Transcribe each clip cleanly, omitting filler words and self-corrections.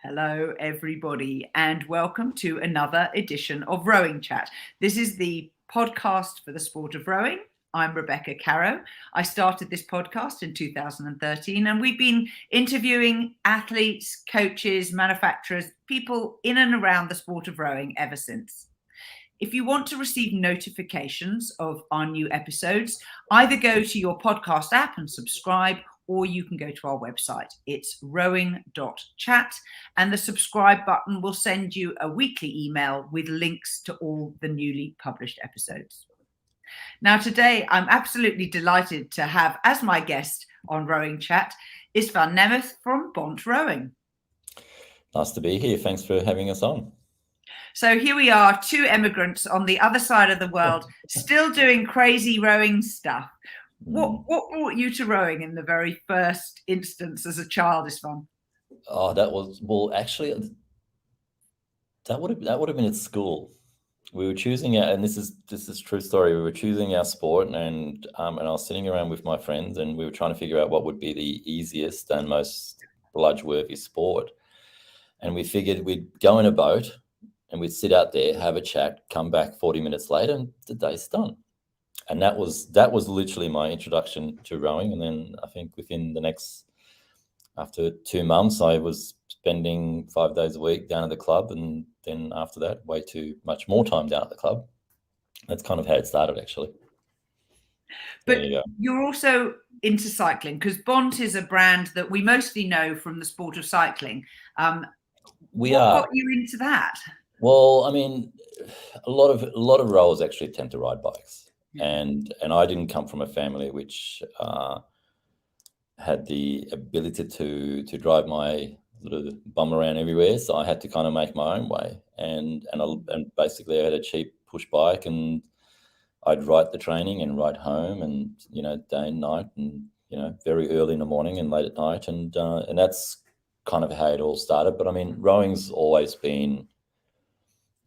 Hello, everybody, and welcome to another edition of Rowing Chat. This is the podcast for the sport of rowing. I'm Rebecca Caro. I started this podcast in 2013, and we've been interviewing athletes, coaches, manufacturers, people in and around the sport of rowing ever since. If you want to receive notifications of our new episodes, either go to your podcast app and subscribe, or you can go to our website. It's rowing.chat, and the subscribe button will send you a weekly email with links to all the newly published episodes. Now, today, I'm absolutely delighted to have as my guest on Rowing Chat, Istvan Nemeth from Bont Rowing. Nice to be here. Thanks for having us on. So here we are, two immigrants on the other side of the world, still doing crazy rowing stuff. What brought you to rowing in the very first instance as a child, Istvan? Oh, that would have been at school. We were choosing and this is true story. We were choosing our sport, and I was sitting around with my friends, and we were trying to figure out what would be the easiest and most bludge-worthy sport. And we figured we'd go in a boat and we'd sit out there, have a chat, come back 40 minutes later, and the day's done. And that was literally my introduction to rowing. And then I think after 2 months, I was spending 5 days a week down at the club. And then after that, way too much more time down at the club. That's kind of how it started, actually. But you're also into cycling, because Bont is a brand that we mostly know from the sport of cycling. What got you into that? Well, I mean, a lot of rowers actually tend to ride bikes, and I didn't come from a family which had the ability to drive my little bum around everywhere, so I had to kind of make my own way, and basically I had a cheap push bike, and I'd ride the training and ride home, and day and night, and very early in the morning and late at night, and that's kind of how it all started. But I mean, rowing's always been,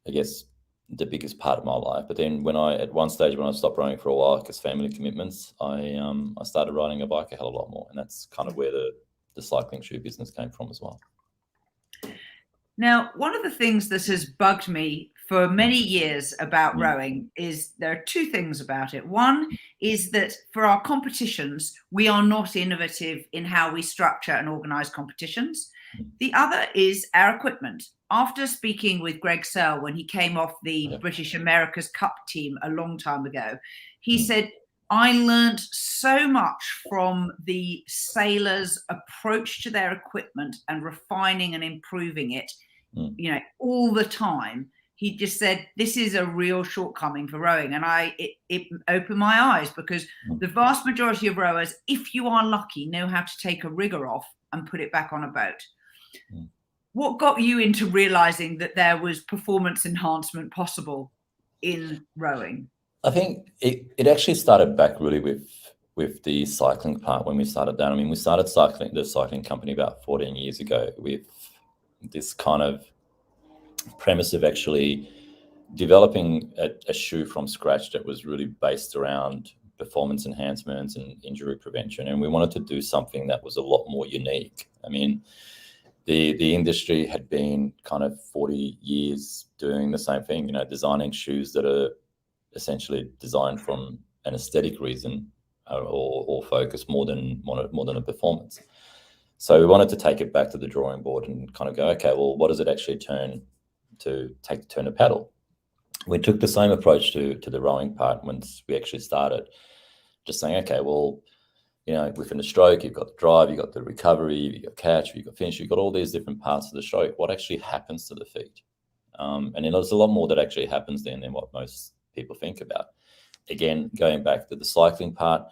I guess, the biggest part of my life. But then at one stage when I stopped rowing for a while because family commitments, I started riding a bike a hell of a lot more, and that's kind of where the cycling shoe business came from as well. Now, one of the things that has bugged me for many years about rowing is there are two things about it. One is that for our competitions, we are not innovative in how we structure and organize competitions. The other is our equipment. After speaking with Greg Searle when he came off the British America's Cup team a long time ago, he said, I learned so much from the sailors' approach to their equipment and refining and improving it, all the time. He just said, this is a real shortcoming for rowing. And it opened my eyes, because the vast majority of rowers, if you are lucky, know how to take a rigger off and put it back on a boat. What got you into realizing that there was performance enhancement possible in rowing? I think it actually started back really with the cycling part when we started that. I mean, we started the cycling company about 14 years ago with this kind of premise of actually developing a shoe from scratch that was really based around performance enhancements and injury prevention. And we wanted to do something that was a lot more unique. I mean, the industry had been kind of 40 years doing the same thing, designing shoes that are essentially designed from an aesthetic reason or focus more than a performance. So we wanted to take it back to the drawing board and kind of go, okay, well, what does it actually turn a paddle? We took the same approach to the rowing part once we actually started, just saying, okay, well, within the stroke, you've got the drive, you've got the recovery, you've got catch, you've got finish, you've got all these different parts of the stroke. What actually happens to the feet? And there's a lot more that actually happens then than what most people think about. Again, going back to the cycling part,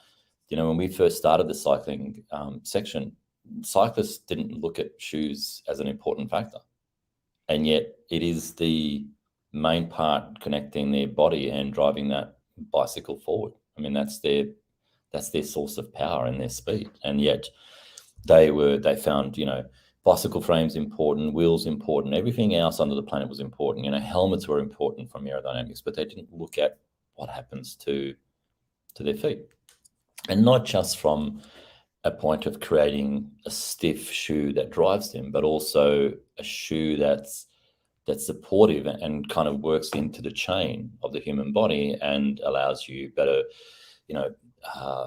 when we first started the cycling section, cyclists didn't look at shoes as an important factor. And yet it is the main part connecting their body and driving that bicycle forward. I mean, that's their source of power and their speed. And yet they found, bicycle frames important, wheels important, everything else under the planet was important. Helmets were important from aerodynamics, but they didn't look at what happens to their feet. And not just from a point of creating a stiff shoe that drives them, but also a shoe that's supportive and kind of works into the chain of the human body and allows you better,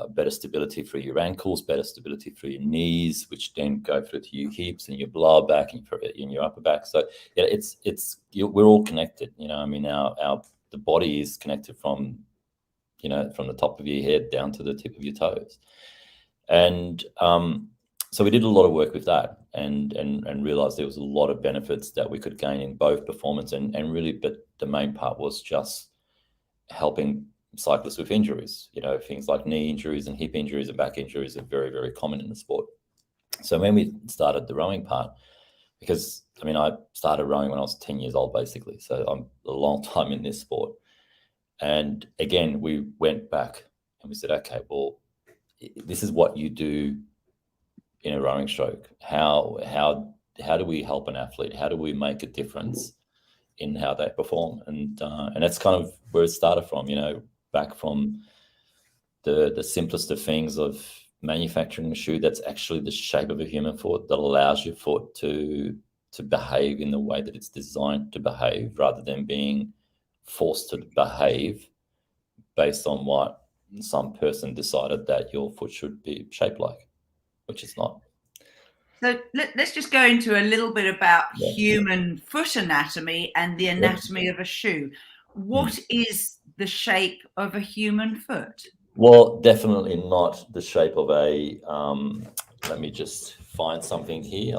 better stability for your ankles, better stability for your knees, which then go through to your hips and your lower back and in your upper back. So yeah, we're all connected. I mean, the body is connected from the top of your head down to the tip of your toes. And so we did a lot of work with that and realized there was a lot of benefits that we could gain in both performance and really, but the main part was just helping cyclists with injuries. Things like knee injuries and hip injuries and back injuries are very, very common in the sport. So when we started the rowing part, because I started rowing when I was 10 years old, basically. So I'm a long time in this sport. And again, we went back and we said, okay, well, this is what you do in a rowing stroke. How do we help an athlete? How do we make a difference in how they perform? And that's kind of where it started from. Back from the simplest of things of manufacturing a shoe that's actually the shape of a human foot that allows your foot to behave in the way that it's designed to behave, rather than being forced to behave based on what some person decided that your foot should be shaped like, which it's not. So let's just go into a little bit about human foot anatomy and the anatomy of a shoe. What is the shape of a human foot? Well, definitely not the shape of a, let me just find something here.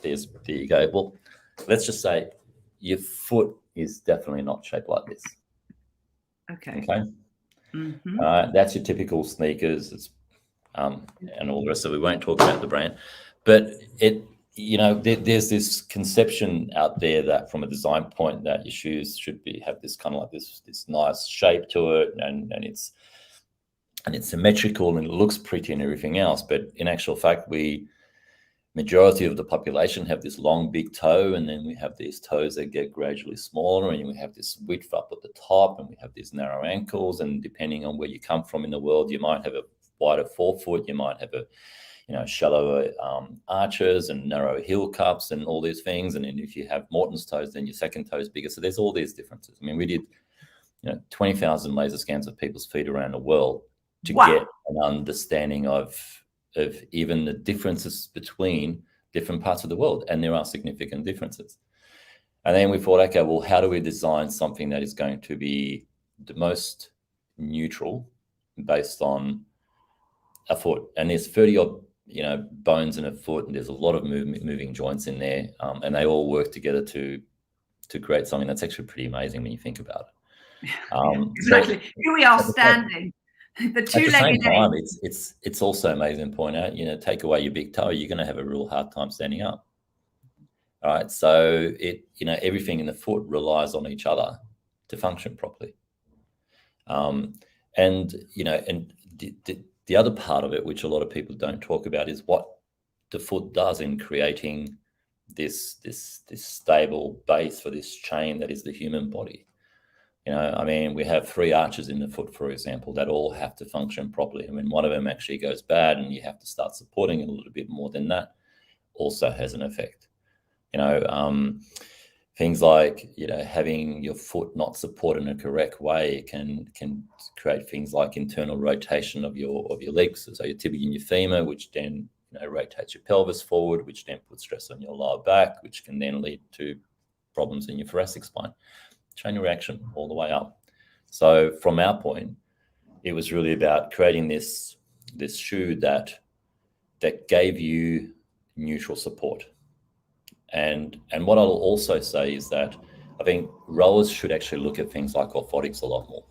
There you go. Well, let's just say your foot is definitely not shaped like this. Okay. Mm-hmm. That's your typical sneakers, and all the rest of it. We won't talk about the brand, but there's this conception out there that from a design point that your shoes should have this kind of like this nice shape to it, and it's symmetrical and it looks pretty and everything else. But in actual fact, majority of the population have this long big toe, and then we have these toes that get gradually smaller, and we have this width up at the top, and we have these narrow ankles. And depending on where you come from in the world, you might have a wider forefoot, you might have a shallower arches and narrow heel cups and all these things. And then if you have Morton's toes, then your second toe is bigger. So there's all these differences. We did 20,000 laser scans of people's feet around the world to get an understanding of even the differences between different parts of the world, and there are significant differences. And then we thought, okay, well, how do we design something that is going to be the most neutral based on a foot? And there's 30 odd bones in a foot, and there's a lot of moving joints in there, and they all work together to create something that's actually pretty amazing when you think about it. Exactly. Here we are standing. The two-legged time, it's also amazing to point out, take away your big toe, you're going to have a real hard time standing up. All right. So everything in the foot relies on each other to function properly. And the other part of it, which a lot of people don't talk about, is what the foot does in creating this stable base for this chain that is the human body. We have 3 arches in the foot, for example, that all have to function properly. One of them actually goes bad and you have to start supporting it a little bit more, than that also has an effect. Things like, having your foot not supported in a correct way can create things like internal rotation of your legs. So your tibia and your femur, which then rotates your pelvis forward, which then puts stress on your lower back, which can then lead to problems in your thoracic spine. Chain reaction all the way up. So from our point, it was really about creating this shoe that gave you neutral support. And what I'll also say is that I think rowers should actually look at things like orthotics a lot more.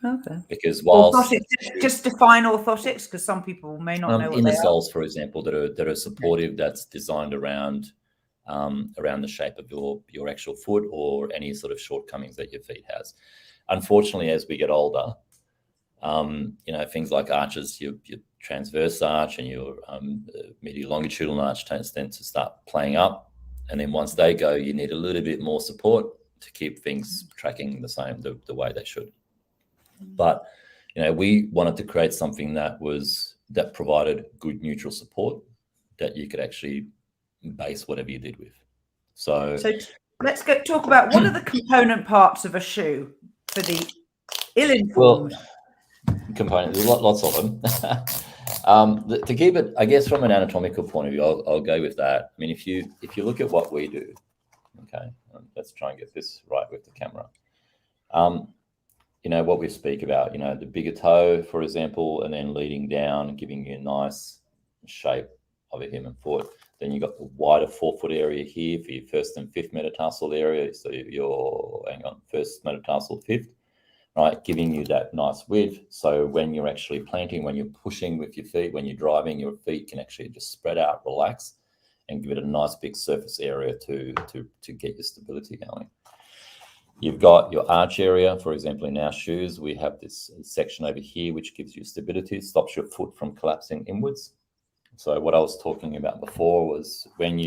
Okay. Because whilst just define orthotics, because some people may not know what they are. Insoles, for example, that are supportive, that's designed around the shape of your actual foot or any sort of shortcomings that your feet has. Unfortunately, as we get older, things like arches, your transverse arch and your medial longitudinal arch tend to start playing up. And then once they go, you need a little bit more support to keep things tracking the way they should. But, we wanted to create something that was that provided good neutral support that you could actually base whatever you did with. So let's talk about what are the component parts of a shoe for the ill-informed. Components, there's lots of them. To keep it, I guess, from an anatomical point of view, I'll go with that. I mean, if you look at what we do, okay, let's try and get this right with the camera. You know, what we speak about, you know, the bigger toe, for example, and then leading down, giving you a nice shape of a human foot. Then you've got the wider forefoot area here for your first and fifth metatarsal area. So your, first metatarsal, fifth, right? Giving you that nice width. So when you're actually planting, when you're pushing with your feet, when you're driving, your feet can actually just spread out, relax, and give it a nice big surface area to get your stability going. You've got your arch area, for example, in our shoes, we have this section over here, which gives you stability, stops your foot from collapsing inwards. So what I was talking about before was when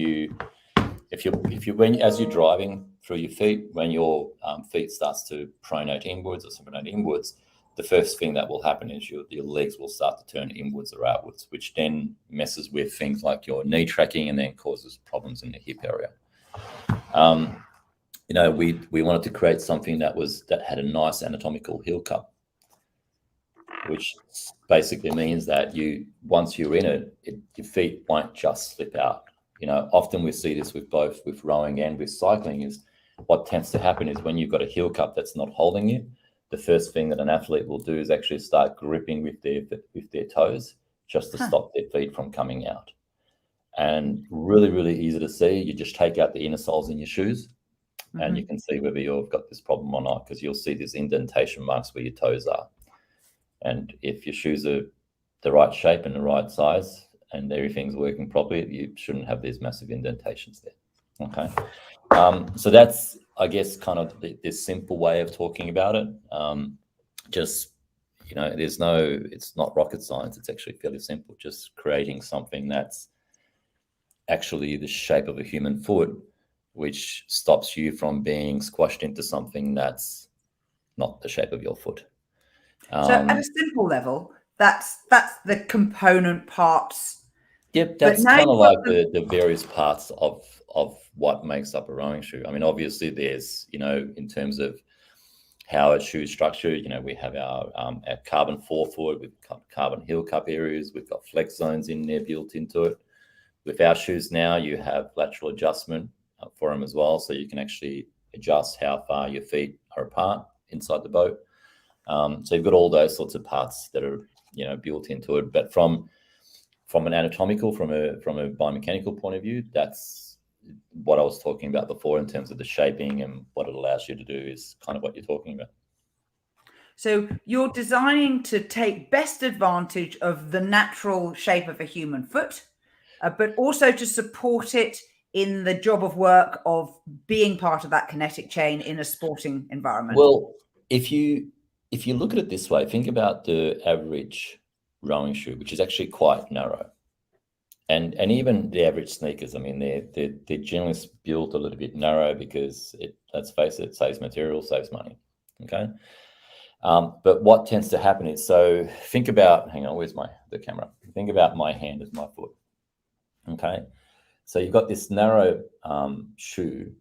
as you're driving through your feet, when your feet starts to pronate inwards or supinate inwards, the first thing that will happen is your legs will start to turn inwards or outwards, which then messes with things like your knee tracking and then causes problems in the hip area. You know, we wanted to create something that had a nice anatomical heel cup, which basically means that once you're in it, your feet won't just slip out. You know, often we see this with both with rowing and with cycling is what tends to happen is when you've got a heel cup that's not holding you, the first thing that an athlete will do is actually start gripping with their toes just to stop their feet from coming out. And really, really easy to see. You just take out the inner soles in your shoes and you can see whether you've got this problem or not, because you'll see these indentation marks where your toes are. And if your shoes are the right shape and the right size and everything's working properly, you shouldn't have these massive indentations there. Okay. So that's, I guess, kind of this simple way of talking about it. Just, you know, it's not rocket science. It's actually fairly simple. Just creating something that's actually the shape of a human foot, which stops you from being squashed into something that's not the shape of your foot. So at a simple level, that's the component parts. Yep, that's kind of like the various parts of what makes up a rowing shoe. I mean, obviously there's, you know, in terms of how a shoe is structured, you know, we have our carbon forefoot, we've got carbon heel cup areas, we've got flex zones in there built into it. With our shoes now, you have lateral adjustment for them as well, so you can actually adjust how far your feet are apart inside the boat. So you've got all those sorts of parts that are, you know, built into it. But from an anatomical, from a biomechanical point of view, that's what I was talking about before in terms of the shaping, and what it allows you to do is kind of what you're talking about. So you're designing to take best advantage of the natural shape of a human foot, but also to support it in the job of work of being part of that kinetic chain in a sporting environment. Well, if you look at it this way, think about the average rowing shoe, which is actually quite narrow, and even the average sneakers. I mean, they're generally built a little bit narrow because let's face it, saves material, saves money. Okay, but what tends to happen is, so think about, hang on, where's the camera? Think about my hand as my foot. Okay, so you've got this narrow shoe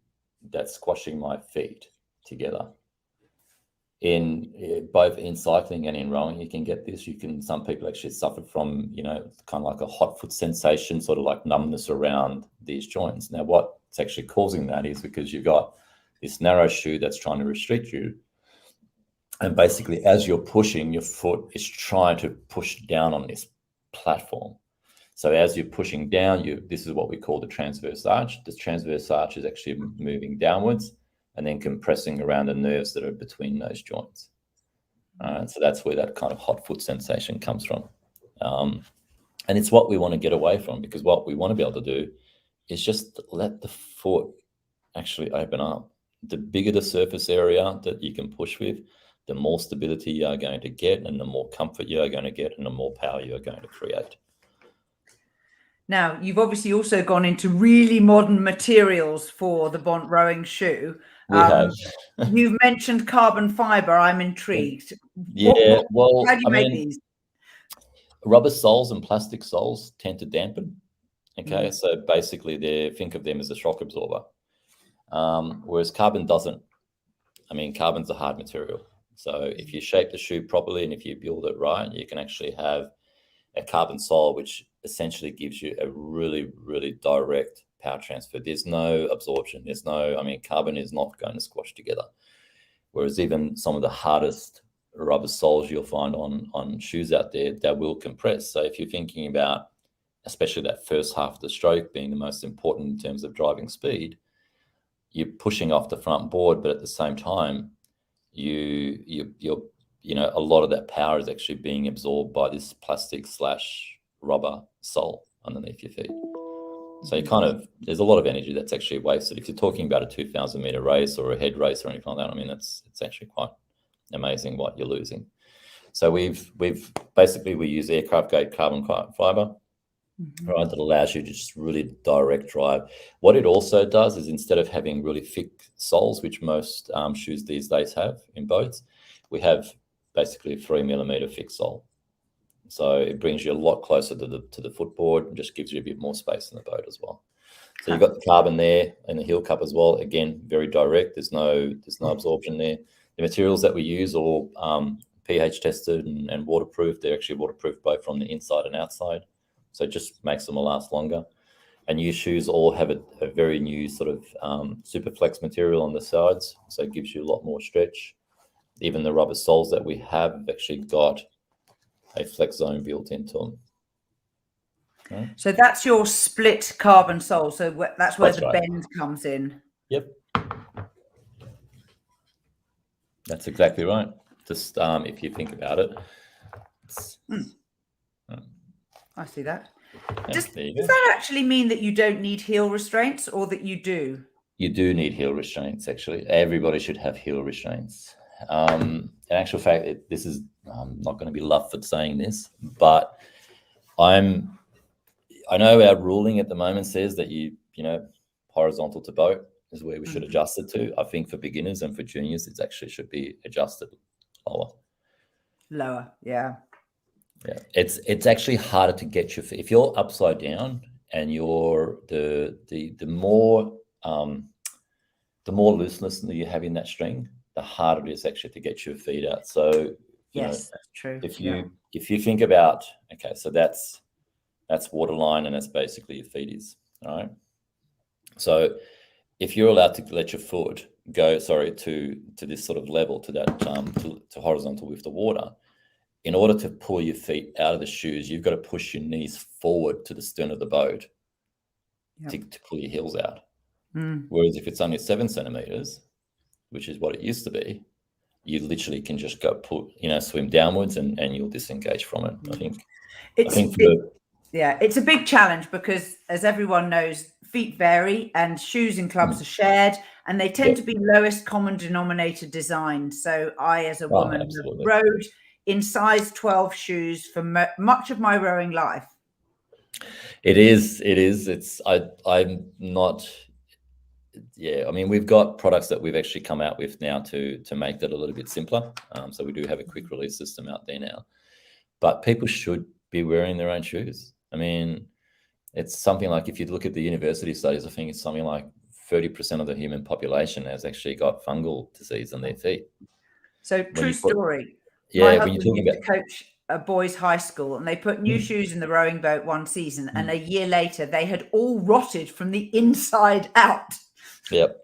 that's squashing my feet together. In both in cycling and in rowing, you can get this. Some people actually suffer from, you know, kind of like a hot foot sensation, sort of like numbness around these joints. Now, what's actually causing that is because you've got this narrow shoe that's trying to restrict you. And basically, as you're pushing, your foot is trying to push down on this platform. So as you're pushing down, this is what we call the transverse arch. The transverse arch is actually moving downwards and then compressing around the nerves that are between those joints. So that's where that kind of hot foot sensation comes from. And it's what we want to get away from, because what we want to be able to do is just let the foot actually open up. The bigger the surface area that you can push with, the more stability you are going to get, and the more comfort you are going to get, and the more power you are going to create. Now, you've obviously also gone into really modern materials for the Bont Rowing shoe. We have. You've mentioned carbon fiber. I'm intrigued. Yeah, how do you make these? Rubber soles and plastic soles tend to dampen. Okay, so basically think of them as a shock absorber. Whereas carbon doesn't. I mean, carbon's a hard material. So if you shape the shoe properly and if you build it right, you can actually have a carbon sole, which essentially gives you a really, really direct power transfer. There's no absorption. Carbon is not going to squash together. Whereas even some of the hardest rubber soles you'll find on shoes out there, that will compress. So if you're thinking about, especially that first half of the stroke being the most important in terms of driving speed, you're pushing off the front board, but at the same time, you're a lot of that power is actually being absorbed by this plastic/rubber sole underneath your feet. So there's a lot of energy that's actually wasted. If you're talking about a 2,000 meter race or a head race or anything like that, it's actually quite amazing what you're losing. So we use aircraft grade carbon fiber. Right, that allows you to just really direct drive. What it also does is, instead of having really thick soles, which most shoes these days have in boats, we have basically a 3 millimeter thick sole. So it brings you a lot closer to the footboard and just gives you a bit more space in the boat as well. So you've got the carbon there and the heel cup as well. Again, very direct. There's no absorption there. The materials that we use are all pH tested and waterproof. They're actually waterproof both from the inside and outside. So it just makes them last longer. And new shoes all have a very new sort of Superflex material on the sides, so it gives you a lot more stretch. Even the rubber soles that we have actually got a flex zone built into them. Okay. So that's your split carbon sole. So that's where the bend comes in. Yep. That's exactly right. Just if you think about it. I see that. Does that actually mean that you don't need heel restraints, or that you do? You do need heel restraints, actually. Everybody should have heel restraints. In actual fact, I'm not going to be loved for saying this, but I know our ruling at the moment says that horizontal to boat is where we should adjust it to. I think for beginners and for juniors, it actually should be adjusted lower. Lower, yeah. Yeah, it's actually harder to get your feet. If you're upside down and you're the more looseness that you have in that string, the harder it is actually to get your feet out. So yes, that's true. If you think about, okay, so that's waterline, and that's basically your feet is, all right. So if you're allowed to let your foot go, to this sort of level, to that to horizontal with the water, in order to pull your feet out of the shoes, you've got to push your knees forward to the stern of the boat to pull your heels out. Whereas if it's only 7 centimeters, which is what it used to be, you literally can just go swim downwards and you'll disengage from it. It's a big challenge because, as everyone knows, feet vary and shoes and clubs are shared, and they tend to be lowest common denominator designed. So I, as a woman, have rowed in size 12 shoes for much of my rowing life. It is. I'm not. Yeah, I mean, we've got products that we've actually come out with now to make that a little bit simpler. So we do have a quick release system out there now, but people should be wearing their own shoes. I mean, it's something like, if you look at the university studies, I think it's something like 30% of the human population has actually got fungal disease on their feet. So true story. Yeah, my husband used to coach a boys' high school, and they put new shoes in the rowing boat one season, and a year later they had all rotted from the inside out. Yep.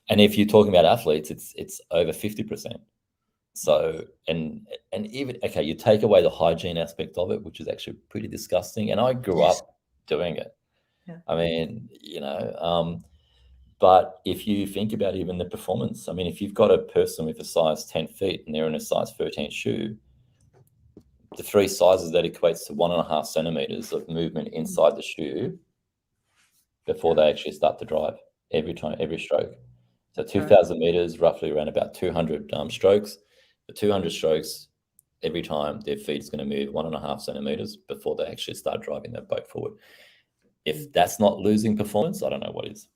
And if you're talking about athletes, it's over 50%. So, and even, okay, you take away the hygiene aspect of it, which is actually pretty disgusting. And I grew up doing it. Yeah. I mean, but if you think about even the performance, I mean, if you've got a person with a size 10 feet and they're in a size 13 shoe, the 3 sizes, that equates to 1.5 centimeters of movement inside the shoe before they actually start to drive every stroke. So 2,000 meters, roughly around about 200 strokes. The 200 strokes, every time their feet is going to move 1.5 centimeters before they actually start driving that boat forward. If that's not losing performance, I don't know what is.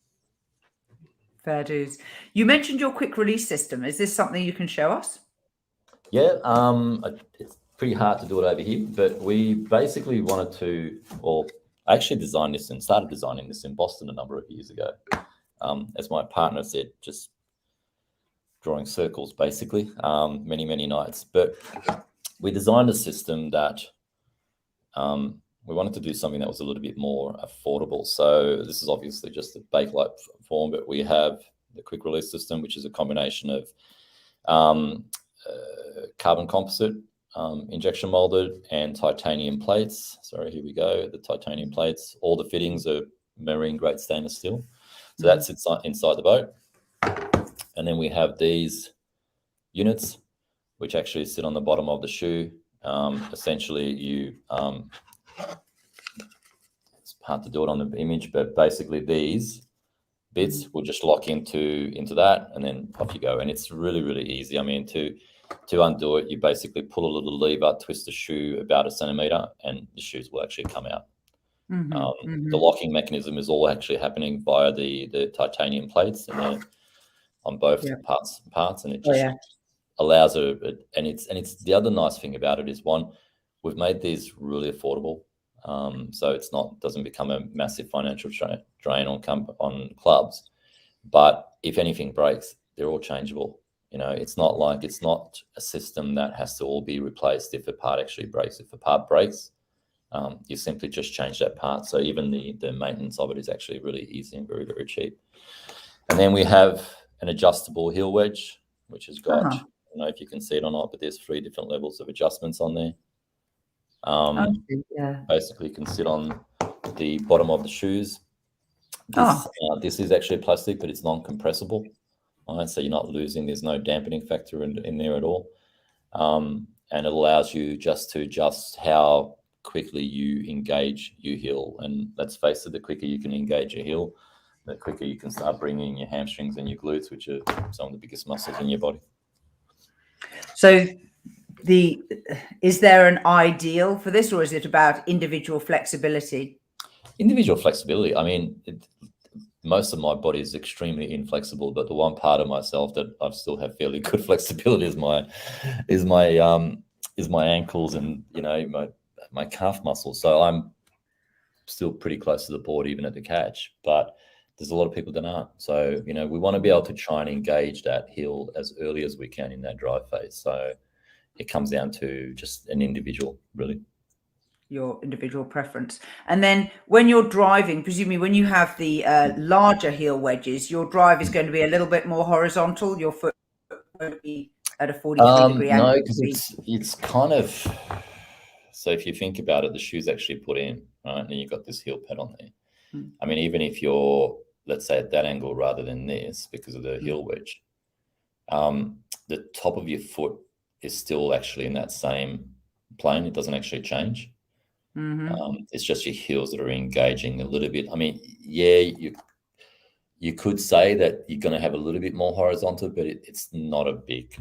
Fair dues. You mentioned your quick release system. Is this something you can show us? Yeah, it's pretty hard to do it over here, but we basically wanted to, or I actually designed this and started designing this in Boston a number of years ago. As my partner said, just drawing circles basically, many nights. But we designed a system that we wanted to do something that was a little bit more affordable. So this is obviously just a bake-like form, but we have the quick release system, which is a combination of carbon composite, injection molded, and titanium plates. Sorry, here we go. The titanium plates. All the fittings are marine grade stainless steel. So that's inside the boat. And then we have these units, which actually sit on the bottom of the shoe. Essentially, it's hard to do it on the image, but basically these bits will just lock into that, and then off you go. And it's really easy. I mean, to undo it, you basically pull a little lever, twist the shoe about 1 centimeter, and the shoes will actually come out. The locking mechanism is all actually happening via the titanium plates, and on both parts, and it just allows and it's the other nice thing about it is, one, we've made these really affordable, so it's doesn't become a massive financial drain on clubs. But if anything breaks, they're all changeable. You know, it's not a system that has to all be replaced if a part actually breaks. If a part breaks, you simply just change that part. So even the maintenance of it is actually really easy and very cheap. And then we have an adjustable heel wedge, which has got, I don't know if you can see it or not, but there's 3 different levels of adjustments on there. Basically, you can sit on the bottom of the shoes. This is actually plastic, but it's non-compressible. Right? So you're not losing. There's no dampening factor in there at all. And it allows you just to adjust how quickly you engage your heel. And let's face it, the quicker you can engage your heel, the quicker you can start bringing your hamstrings and your glutes, which are some of the biggest muscles in your body. So is there an ideal for this, or is it about individual flexibility? Individual flexibility. I mean, most of my body is extremely inflexible, but the one part of myself that I still have fairly good flexibility is my ankles and, you know, my calf muscles. So I'm still pretty close to the board even at the catch, but there's a lot of people that aren't. So, you know, we want to be able to try and engage that heel as early as we can in that drive phase. So it comes down to just an individual, really. Your individual preference. And then when you're driving, presumably when you have the larger heel wedges, your drive is going to be a little bit more horizontal. Your foot won't be at a 43-degree angle. No, because it's kind of, so if you think about it, the shoe's actually put in, right? And then you've got this heel pad on there. I mean, even if you're, let's say, at that angle rather than this, because of the heel wedge, the top of your foot is still actually in that same plane. It doesn't actually change. It's just your heels that are engaging a little bit. I mean, you could say that you're going to have a little bit more horizontal, but it's not a big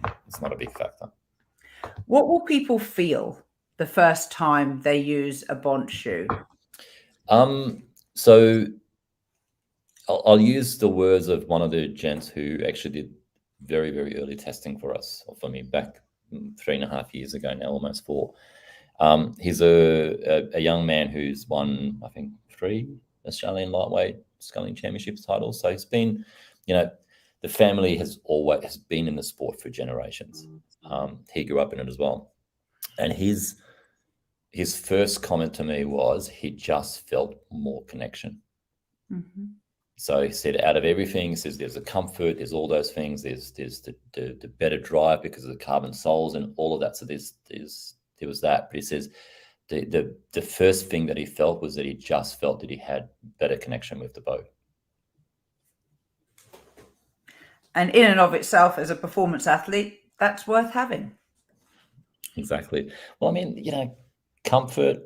factor. What will people feel the first time they use a Bont shoe? So I'll use the words of one of the gents who actually did very early testing for us, or for me, back 3.5 years ago now, almost 4. He's a young man who's won, I think, 3 Australian lightweight sculling championships titles. So he's been, you know, the family has been in the sport for generations. He grew up in it as well. And his first comment to me was he just felt more connection. So he said, out of everything, he says there's the comfort, there's all those things, there's the better drive because of the carbon soles and all of that. So there was that, but he says the first thing that he felt was that he just felt that he had better connection with the boat. And in and of itself, as a performance athlete, that's worth having. Exactly. Well, I mean, you know, comfort,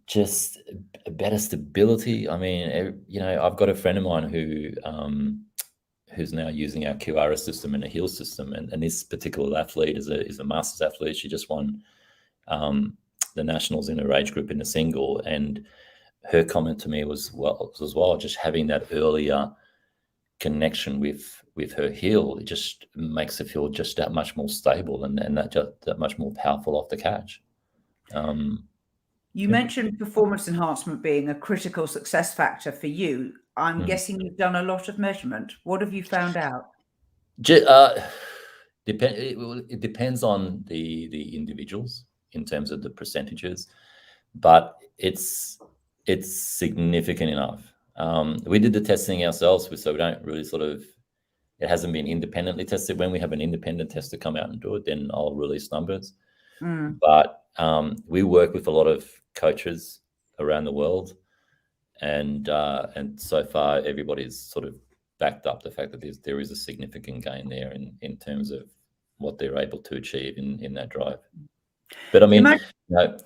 just a better stability. I mean, you know, I've got a friend of mine who's now using our QRS system and a heel system, and this particular athlete is a masters athlete. She just won the nationals in her age group in the single, and her comment to me was, well, just having that earlier connection with with her heel, it just makes her feel just that much more stable and that much more powerful off the catch. You mentioned performance enhancement being a critical success factor for you. I'm guessing you've done a lot of measurement. What have you found out? It depends on the individuals in terms of the percentages, but it's significant enough. We did the testing ourselves, so we don't really it hasn't been independently tested. When we have an independent tester come out and do it, then I'll release numbers. But we work with a lot of coaches around the world, and so far everybody's sort of backed up the fact that there is a significant gain there in terms of what they're able to achieve in that drive. But I mean,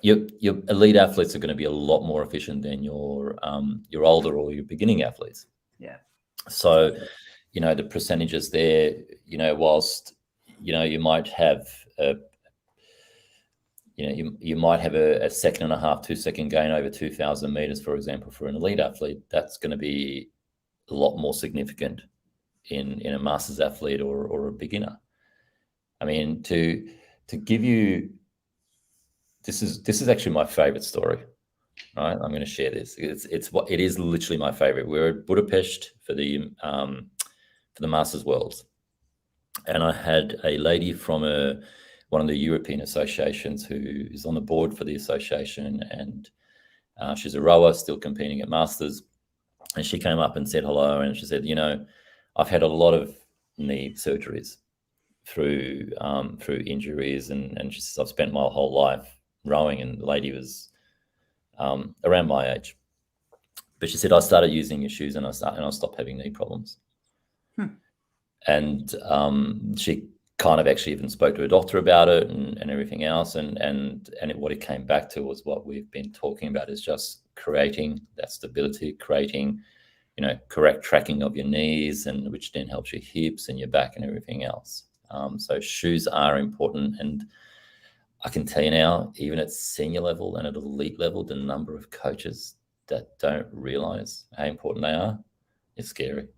your elite athletes are going to be a lot more efficient than your older or your beginning athletes. Yeah. So, the percentages there, whilst, you might have you might have a 1.5 second, 2 second gain over 2,000 meters, for example, for an elite athlete. That's going to be a lot more significant in a masters athlete or a beginner. I mean, to give you, this is actually my favorite story, right? I'm going to share this. It is literally my favorite. We're at Budapest for the Masters Worlds, and I had a lady from one of the European associations who is on the board for the association, and she's a rower still competing at Masters, and she came up and said hello, and she said, I've had a lot of knee surgeries through injuries, and she says, I've spent my whole life rowing, and the lady was around my age, but she said, I started using your shoes and I stopped having knee problems. And she kind of actually even spoke to a doctor about it and everything else, and what it came back to was what we've been talking about, is just creating that stability, creating correct tracking of your knees, and which then helps your hips and your back and everything else. So shoes are important, and I can tell you now, even at senior level and at elite level, the number of coaches that don't realize how important they are is scary.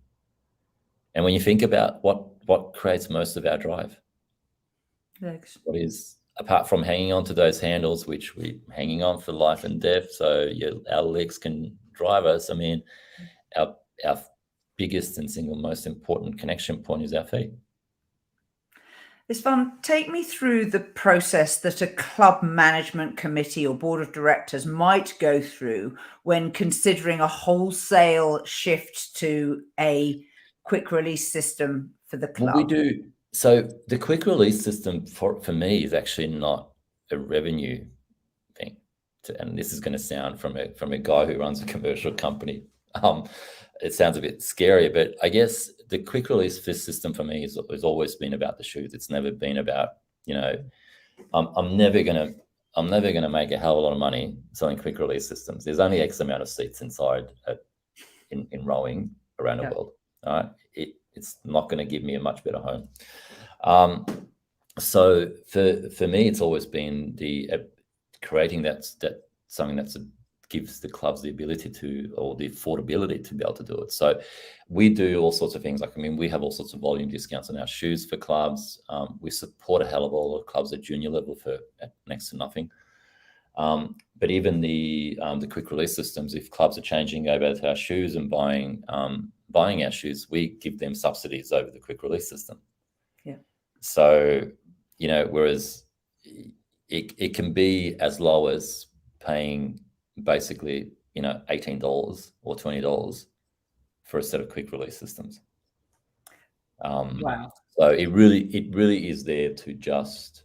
And when you think about what creates most of our drive, legs. What is, apart from hanging on to those handles, which we're hanging on for life and death, so our legs can drive us. I mean, our biggest and single most important connection point is our feet. Istvan, take me through the process that a club management committee or board of directors might go through when considering a wholesale shift to a quick release system for the club. Well, we do. So the quick release system for me is actually not a revenue thing. And this is going to sound from a guy who runs a commercial company. It sounds a bit scary, but I guess the quick release system for me has always been about the shoes. It's never been about, I'm never gonna make a hell of a lot of money selling quick release systems. There's only X amount of seats inside in rowing around the world. All right, it's not going to give me a much better home. So for me, it's always been the creating that something that's gives the clubs the ability to, or the affordability to be able to do it. So we do all sorts of things. Like, we have all sorts of volume discounts on our shoes for clubs. We support a hell of a lot of clubs at junior level for next to nothing. But even the quick release systems, if clubs are changing over to our shoes and buying our shoes, we give them subsidies over the quick release system. Yeah. So, whereas it can be as low as paying basically, $18 or $20 for a set of quick release systems. Wow. So it really is there to just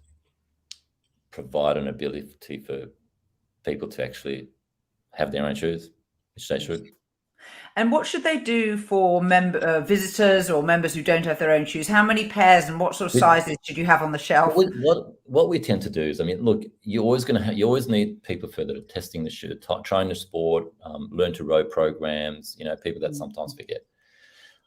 provide an ability for people to actually have their own shoes, which they should. And what should they do for visitors or members who don't have their own shoes? How many pairs and what sort of sizes should you have on the shelf? What we tend to do is, look, you always need people that are testing the shoe, trying the sport, learn to row programs, people that sometimes forget.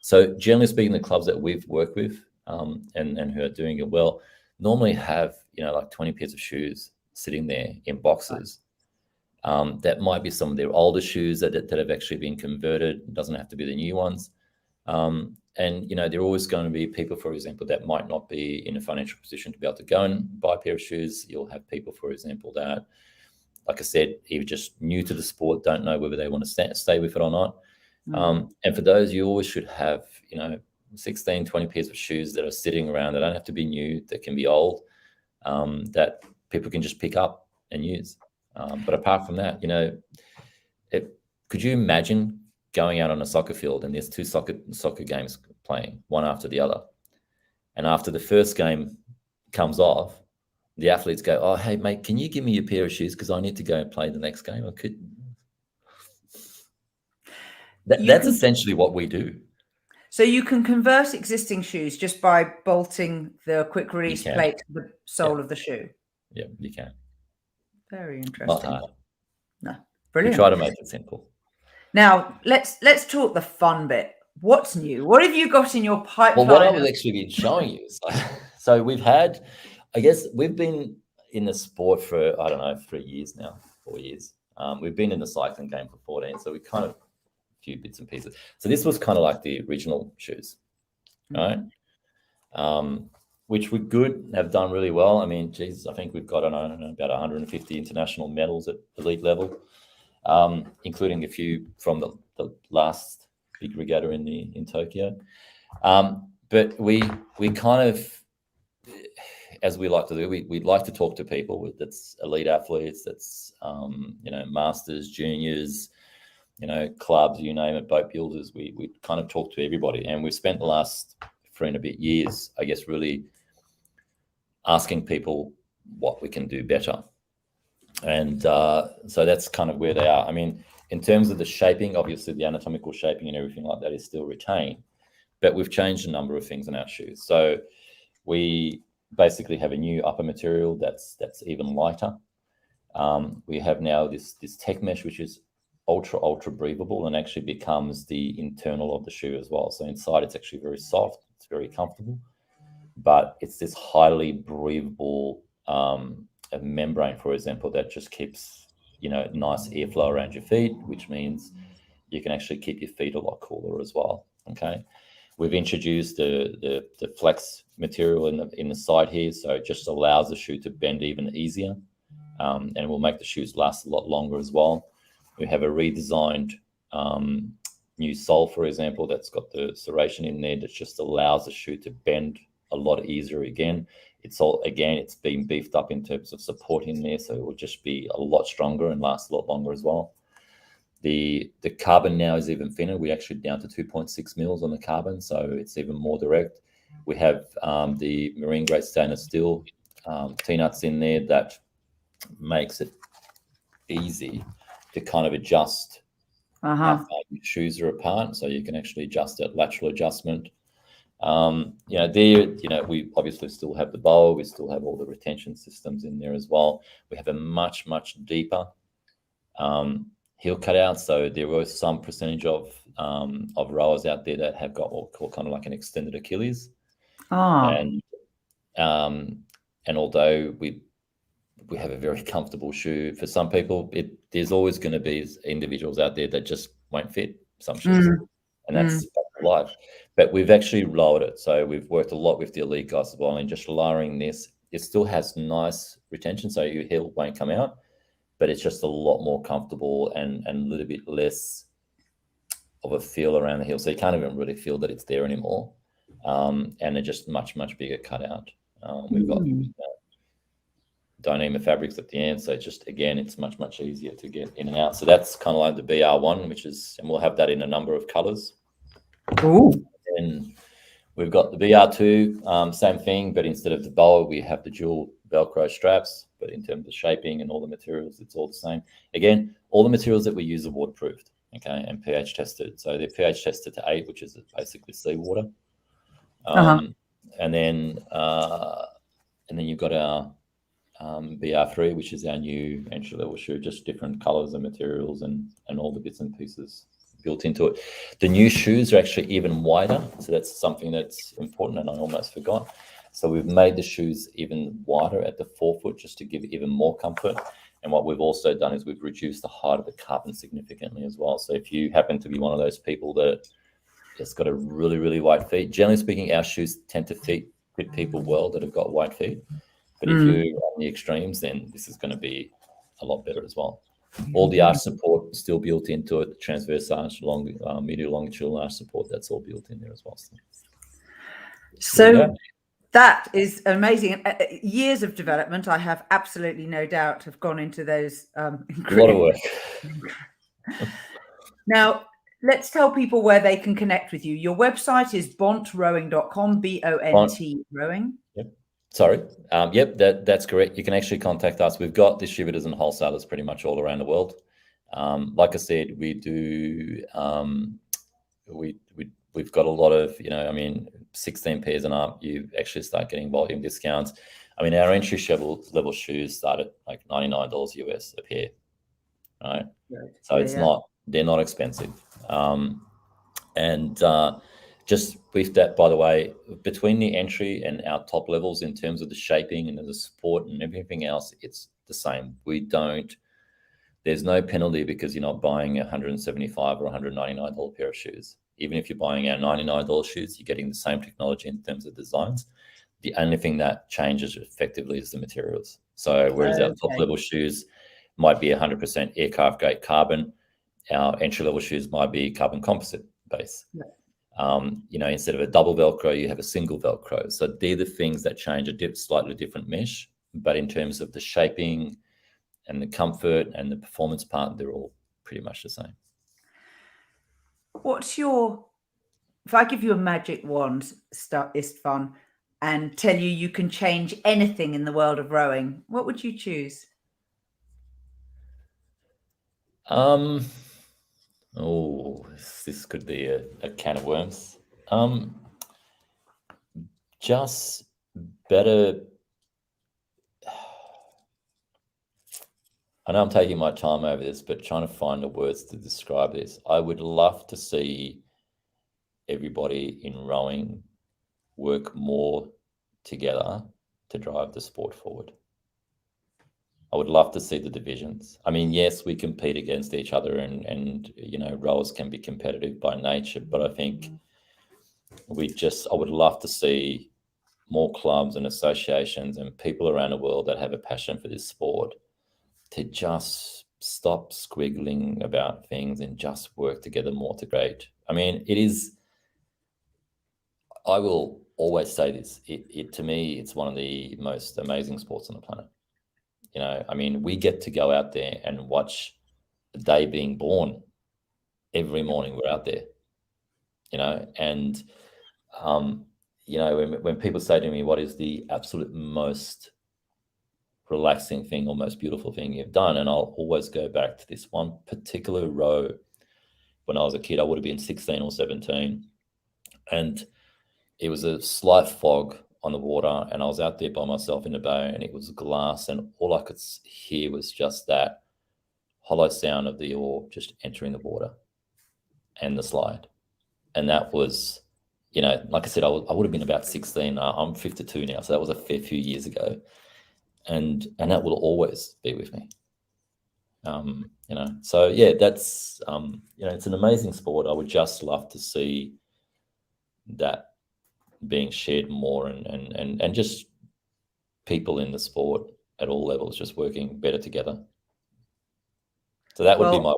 So generally speaking, the clubs that we've worked with and who are doing it well normally have, like 20 pairs of shoes sitting there in boxes. That might be some of their older shoes that have actually been converted. It doesn't have to be the new ones. and you know, there are always going to be people, for example, that might not be in a financial position to be able to go and buy a pair of shoes. You'll have people, for example, that, like I said, either just new to the sport, don't know whether they want to stay with it or not. And for those, you always should have, you know, 16, 20 pairs of shoes that are sitting around. They don't have to be new, that can be old, that people can just pick up and use. But apart from that, you know, could you imagine going out on a soccer field and there's two soccer games playing, one after the other, and after the first game comes off, the athletes go, "Oh, hey mate, can you give me a pair of shoes because I need to go and play the next game?" That's essentially what we do. So you can convert existing shoes just by bolting the quick release plate to the sole of the shoe. Yeah, you can. Very interesting. Not hard. No, brilliant. We try to make it simple. Now let's talk the fun bit. What's new? What have you got in your pipeline? Well, what I will actually be showing you is, so we've had, I guess we've been in the sport for, I don't know, 3 years now, 4 years. We've been in the cycling game for 14, so we kind of a few bits and pieces. So this was kind of like the original shoes, right? Which were good, have done really well. I mean, geez, I think we've got, I don't know, about 150 international medals at elite level, including a few from the last big regatta in Tokyo. But we kind of, as we like to do, we like to talk to people that's elite athletes, that's you know, masters, juniors, you know, clubs, you name it, boat builders. We kind of talk to everybody, and we've spent the last 3 and a bit years, I guess, really asking people what we can do better. And so that's kind of where they are. I mean, in terms of the shaping, obviously the anatomical shaping and everything like that is still retained, but we've changed a number of things in our shoes. So we basically have a new upper material that's even lighter. We have now this tech mesh, which is ultra breathable and actually becomes the internal of the shoe as well. So inside it's actually very soft, it's very comfortable, but it's this highly breathable membrane, for example, that just keeps, you know, nice airflow around your feet, which means you can actually keep your feet a lot cooler as well. Okay, we've introduced the flex material in the side here, so it just allows the shoe to bend even easier, and will make the shoes last a lot longer as well. We have a redesigned new sole, for example, that's got the serration in there that just allows the shoe to bend a lot easier again. It's been beefed up in terms of support in there, so it will just be a lot stronger and last a lot longer as well. The carbon now is even thinner. We're actually down to 2.6 mils on the carbon, so it's even more direct. We have the marine grade stainless steel T-nuts in there that makes it easy to kind of adjust how far your shoes are apart, so you can actually adjust that lateral adjustment. You know, we obviously still have the boa, we still have all the retention systems in there as well. We have a much deeper heel cutout, so there was some percentage of rowers out there that have got what we call kind of like an extended Achilles. And although we have a very comfortable shoe, for some people there's always going to be individuals out there that just won't fit some shoes, and that's life. But we've actually lowered it, so we've worked a lot with the elite guys as well, and just lowering this, it still has nice retention, so your heel won't come out, but it's just a lot more comfortable and a little bit less of a feel around the heel, so you can't even really feel that it's there anymore. And they're just much bigger cutout. We've got Dyneema fabrics at the end, so just again, it's much easier to get in and out. So that's kind of like the BR1, which is, and we'll have that in a number of colors. And we've got the BR2, same thing, but instead of the boa, we have the dual Velcro straps. But in terms of shaping and all the materials, it's all the same. Again, all the materials that we use are waterproofed, okay, and pH tested. So they're pH tested to 8, which is basically seawater. And then you've got our BR3, which is our new entry level shoe, just different colors and materials and all the bits and pieces built into it. The new shoes are actually even wider, so that's something that's important, and I almost forgot. So we've made the shoes even wider at the forefoot just to give even more comfort. And what we've also done is we've reduced the height of the carbon significantly as well. So if you happen to be one of those people that it's got a really, really wide feet. Generally speaking, our shoes tend to fit people well that have got wide feet. But if you're on the extremes, then this is going to be a lot better as well. All the arch support still built into it. Transverse arch, medial longitudinal arch support, that's all built in there as well. So that is amazing. Years of development, I have absolutely no doubt, have gone into those. A lot of work. Now, let's tell people where they can connect with you. Your website is bontrowing.com, B-O-N-T rowing. Yep. Sorry. Yep, that's correct. You can actually contact us. We've got distributors and wholesalers pretty much all around the world. Like I said, we do. We've got a lot of, 16 pairs and up, you actually start getting volume discounts. I mean, our entry level shoes start at like $99 US a pair, right? So it's they're not expensive. Just with that, by the way, between the entry and our top levels in terms of the shaping and the support and everything else, it's the same. There's no penalty because you're not buying a $175 or $199 pair of shoes. Even if you're buying our $99 shoes, you're getting the same technology in terms of designs. The only thing that changes effectively is the materials. So whereas our top level shoes might be 100% aircraft grade carbon, our entry level shoes might be carbon composite base. Instead of a double Velcro, you have a single Velcro. So they're the things that change, a slightly different mesh. But in terms of the shaping and the comfort and the performance part, they're all pretty much the same. If I give you a magic wand, Istvan, and tell you can change anything in the world of rowing, what would you choose? This could be a can of worms. Just better. I know I'm taking my time over this, but trying to find the words to describe this. I would love to see everybody in rowing work more together to drive the sport forward. I would love to see the divisions. I mean, yes, we compete against each other and rowers can be competitive by nature, but I think I would love to see more clubs and associations and people around the world that have a passion for this sport to just stop squiggling about things and just work together more to great. I mean, I will always say this, to me, it's one of the most amazing sports on the planet. We get to go out there and watch the day being born. Every morning we're out there, when people say to me, what is the absolute most relaxing thing or most beautiful thing you've done? And I'll always go back to this one particular row. When I was a kid, I would have been 16 or 17. And it was a slight fog on the water, and I was out there by myself in the bay, and it was glass, and all I could hear was just that hollow sound of the oar just entering the water and the slide. And that was, like I said, I would have been about 16. I'm 52 now, so that was a fair few years ago, and that will always be with me. So yeah, that's it's an amazing sport. I would just love to see that being shared more and just people in the sport at all levels just working better together. So that would be my.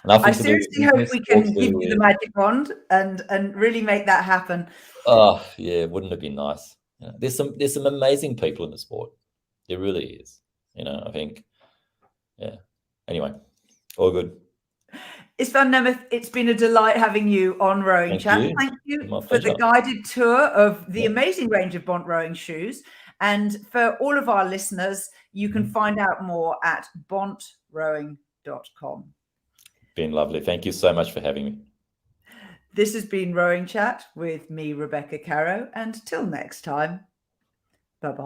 I seriously hope we can give you the magic wand and really make that happen. Oh yeah, wouldn't it be nice? There's some amazing people in the sport. There really is. I think. Yeah. Anyway, all good. Istvan Nemeth, it's been a delight having you on Rowing Chat. Thank you for the guided tour of the amazing range of Bont Rowing shoes. And for all of our listeners, you can find out more at bontrowing.com. Been lovely. Thank you so much for having me. This has been Rowing Chat with me, Rebecca Caro, and till next time, bye-bye.